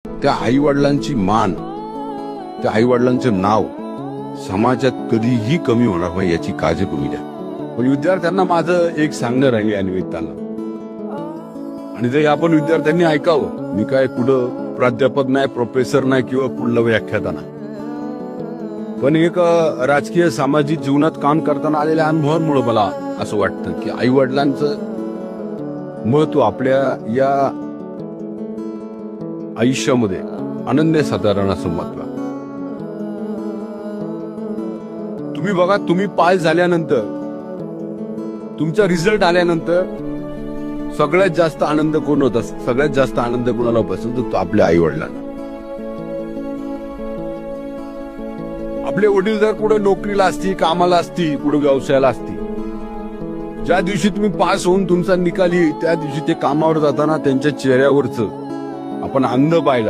त्या आई वडिलांची मान, त्या आई वडिलांचं नाव समाजात कधीही कमी होणार नाही याची काळजी तुम्ही घ्या. पण विद्यार्थ्यांना माझं एक सांगणं राहील या निमित्तानं, आणि ते आपण विद्यार्थ्यांनी ऐकावं. मी काय कुठं प्राध्यापक नाही, प्रोफेसर नाही किंवा कुठलं व्याख्याता नाही, पण एक राजकीय सामाजिक जीवनात काम करताना आलेल्या अनुभवांमुळे मला असं वाटतं की आई वडिलांचं महत्व आपल्या या आयुष्यामध्ये अनन्यसाधारण असं महत्व. तुम्ही बघा, तुम्ही पास झाल्यानंतर, तुमचा रिझल्ट आल्यानंतर सगळ्यात जास्त आनंद कोण होता? सगळ्यात जास्त आनंद कोणाला होतो? तो आपल्या आई वडिलांना. आपले वडील जर कुठे नोकरीला असती, कामाला असती, कुठे व्यवसायाला असती, ज्या दिवशी तुम्ही पास होऊन तुमचा निकाल येईल त्या दिवशी ते कामावर जाताना त्यांच्या चेहऱ्यावरच आपण आनंद पाहिला.